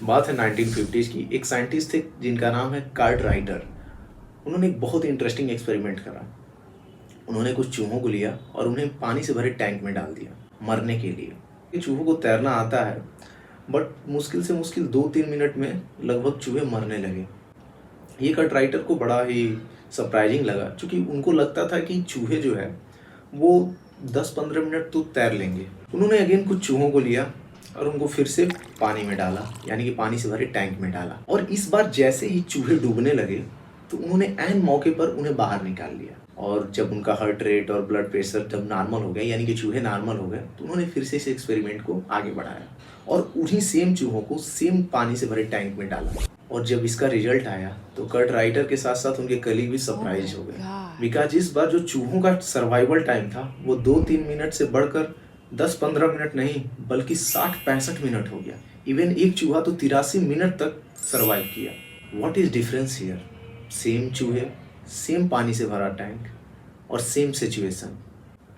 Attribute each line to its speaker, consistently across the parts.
Speaker 1: बात है 1950s की। एक साइंटिस्ट थे जिनका नाम है कार्ट राइटर। उन्होंने एक बहुत ही इंटरेस्टिंग एक्सपेरिमेंट करा। उन्होंने कुछ चूहों को लिया और उन्हें पानी से भरे टैंक में डाल दिया मरने के लिए। ये चूहों को तैरना आता है, बट मुश्किल से मुश्किल 2-3 मिनट में लगभग चूहे मरने लगे। ये कार्ट राइटर को बड़ा ही सरप्राइजिंग लगा, क्योंकि उनको लगता था कि चूहे जो है वो 10-15 मिनट तो तैर लेंगे। उन्होंने अगेन कुछ चूहों को लिया और उनको फिर से पानी में डाला, यानी कि पानी से भरे टैंक में डाला। और इस बार जैसे ही चूहे डूबने लगे तो उन्होंने ऐन मौके पर उन्हें बाहर निकाल लिया। और जब उनका हार्ट रेट और ब्लड प्रेशर जब नॉर्मल हो गया, यानी कि चूहे नॉर्मल हो गए, तो उन्होंने फिर से इस एक्सपेरिमेंट को आगे बढ़ाया और उन्हीं सेम चूहों को सेम पानी से भरे टैंक में डाला। और जब इसका रिजल्ट आया तो कर्ट राइटर के साथ साथ उनके कलीग भी सरप्राइज हो गए, बिकॉज इस बार जो चूहों का सर्वाइवल टाइम था वो 2-3 मिनट से बढ़कर 10-15 मिनट नहीं बल्कि 60-65 मिनट हो गया। इवन एक चूहा तो 83 मिनट तक सर्वाइव किया। What is difference here? Same चूहे, सेम पानी से भरा टैंक और सेम सिचुएशन,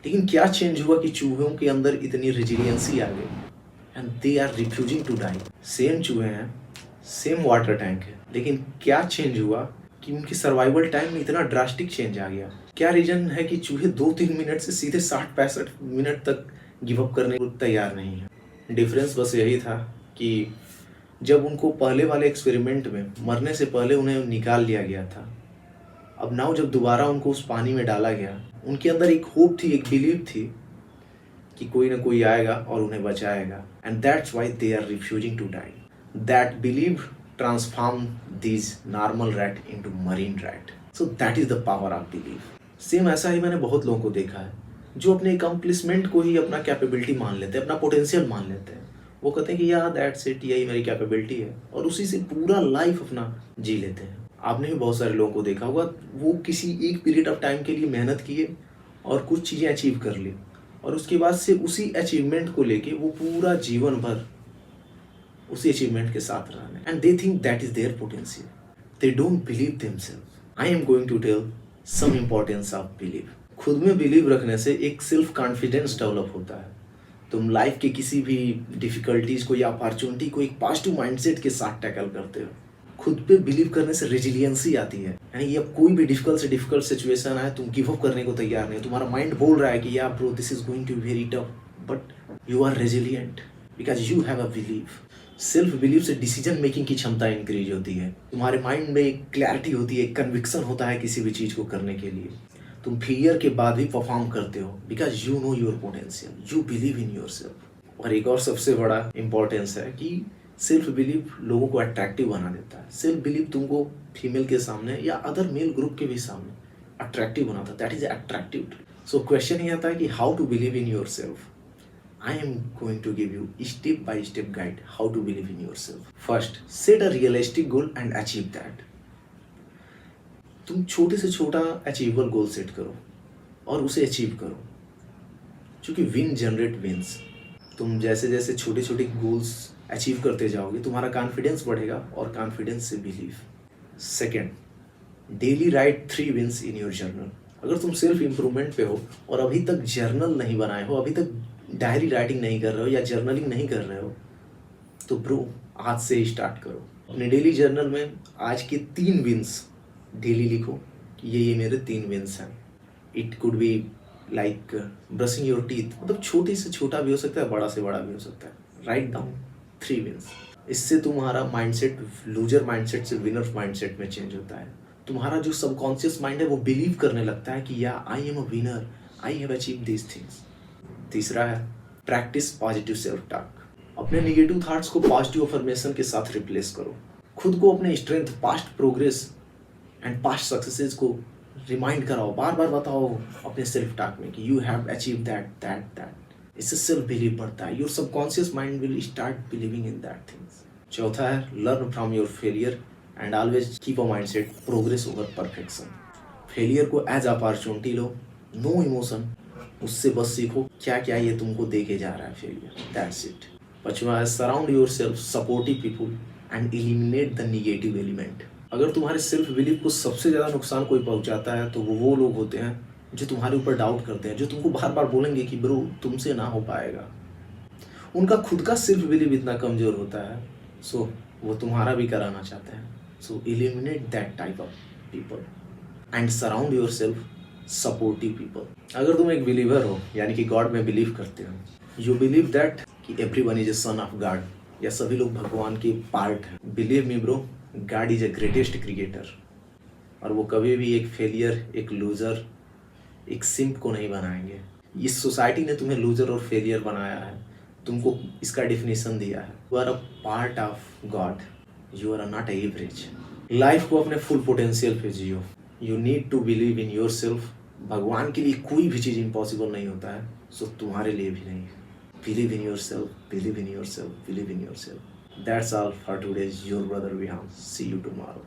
Speaker 1: लेकिन क्या चेंज हुआ कि चूहों के अंदर इतनी रेजिलियंसी आ गई and they are refusing to die. Same चूहे हैं, सेम वाटर टैंक है, लेकिन क्या चेंज हुआ कि उनकी सर्वाइवल टाइम में इतना ड्रास्टिक चेंज आ गया? क्या रीजन है कि चूहे 2-3 मिनट से सीधे 60-65 मिनट तक गिव अप करने को तैयार नहीं है? डिफरेंस बस यही था कि जब उनको पहले वाले एक्सपेरिमेंट में मरने से पहले उन्हें निकाल लिया गया था, अब नाउ जब दोबारा उनको उस पानी में डाला गया, उनके अंदर एक होप थी, एक बिलीव थी कि कोई ना कोई आएगा और उन्हें बचाएगा। And that's why they are refusing to die. That belief transform these normal rat into marine rat. So that is the power of belief. Same ऐसा ही मैंने बहुत लोगों को देखा है जो अपने अकम्प्लिशमेंट को ही अपना कैपेबिलिटी मान लेते हैं, अपना पोटेंशियल मान लेते हैं। वो कहते हैं कि यार दैट्स इट, यही मेरी कैपेबिलिटी है, और उसी से पूरा लाइफ अपना जी लेते हैं। आपने भी बहुत सारे लोगों को देखा होगा, वो किसी एक पीरियड ऑफ टाइम के लिए मेहनत किए और कुछ चीज़ें अचीव कर ली, और उसके बाद से उसी अचीवमेंट को लेके वो पूरा जीवन भर उसी अचीवमेंट के साथ रहने, and they think that is their potential. They don't believe themself. I am going to tell some importance of believe. खुद में बिलीव रखने से एक सेल्फ कॉन्फिडेंस डेवलप होता है। तुम लाइफ के किसी भी डिफिकल्टीज को या अपॉर्चुनिटी को एक पॉजिटिव माइंडसेट के साथ टैकल करते हो। खुद पे बिलीव करने से रेजिलियंसी आती है, यानी कि अब कोई भी डिफिकल्ट से डिफिकल्ट सिचुएशन आए, तुम गिव अप करने को तैयार नहीं। तुम्हारा माइंड बोल रहा है कि yeah bro this is going to be very tough, but you are resilient because you have a believe. Self believe से डिसीजन मेकिंग की क्षमता इंक्रीज होती है। तुम्हारे माइंड में एक क्लैरिटी होती है, एक कन्विक्शन होता है किसी भी चीज़ को करने के लिए। तुम फेलियर के बाद भी परफॉर्म करते हो because you know your potential, you believe in your self. और एक और सबसे बड़ा इंपॉर्टेंस है कि सेल्फ बिलीव लोगों को अट्रैक्टिव बना देता है। सेल्फ बिलीव तुमको फीमेल के सामने या अदर मेल ग्रुप के भी सामने अट्रैक्टिव बनाता है। That is attractive. So question ये आता है कि how to believe in yourself. I am going to give you step by step guide how to believe in yourself. First, set a realistic goal and achieve that. तुम छोटे से छोटा achievable goal set करो और उसे achieve करो, क्योंकि win generate wins. तुम जैसे जैसे छोटे छोटे गोल्स अचीव करते जाओगे, तुम्हारा कॉन्फिडेंस बढ़ेगा और कॉन्फिडेंस से believe. Second, daily write 3 wins in your journal. अगर तुम सेल्फ इम्प्रूवमेंट पे हो और अभी तक जर्नल नहीं बनाए हो, अभी तक डायरी राइटिंग नहीं कर रहे हो या जर्नलिंग नहीं कर रहे हो, तो ब्रो आज से ही स्टार्ट करो। अपने डेली जर्नल में आज के 3 विंस डेली लिखो कि ये मेरे 3 विंस हैं। It could be like brushing your teeth, मतलब छोटे से छोटा भी हो सकता है, बड़ा से बड़ा भी हो सकता है। Write down 3 wins. इससे तुम्हारा माइंडसेट लूजर माइंडसेट से विनर माइंडसेट में चेंज होता है। तुम्हारा जो सबकॉन्शियस माइंड है वो बिलीव करने लगता है कि या I am a winner, I have achieve these things. तीसरा है प्रैक्टिस पॉजिटिव सेल्फ टॉक। अपने नेगेटिव थॉट्स को पॉजिटिव अफर्मेशन के साथ रिप्लेस करो। खुद को अपने strength, past progress and past successes को रिमाइंड कराओ, बार बार बताओ अपने सेल्फ टॉक में कि you have achieve that that that. इससे सेल्फ बिलीव बढ़ता है। Your subconscious mind will start believing in that things. चौथा है learn from your failure and always keep a mindset progress over perfection. Failure को as opportunity लो, no emotion, उससे बस सीखो क्या क्या ये तुमको दे के जा रहा है फेलियर, दैट्स इट। पांचवा है surround yourself supportive people and eliminate the negative element. अगर तुम्हारे सेल्फ बिलीव को सबसे ज़्यादा नुकसान कोई पहुंचाता है तो वो लोग होते हैं जो तुम्हारे ऊपर डाउट करते हैं, जो तुमको बार बार बोलेंगे कि ब्रो तुमसे ना हो पाएगा। उनका खुद का सेल्फ बिलीव इतना कमज़ोर होता है। सो वो तुम्हारा भी कराना चाहते हैं. So eliminate that type of people and surround yourself supportive people. अगर तुम एक बिलीवर हो, यानी कि गॉड में बिलीव करते हो, यू बिलीव दैट कि every one is a son of God, या सभी लोग भगवान के पार्ट हैं. Believe me bro, God is a greatest creator. और वो कभी भी एक फेलियर, एक लूजर, एक सिंप को नहीं बनाएंगे. इस सोसाइटी ने तुम्हें लूजर और फेलियर बनाया है, तुमको इसका डेफिनेशन दिया है. You are a part of God, you are not average. Life को अपने फुल पोटेंशियल पे जियो. You need to believe in yourself. भगवान के लिए कोई भी चीज़ इम्पॉसिबल नहीं होता है, सो तुम्हारे लिए भी नहीं. Believe in yourself, believe in yourself, believe in yourself. That's all for today. Your brother Vihaan. See you tomorrow.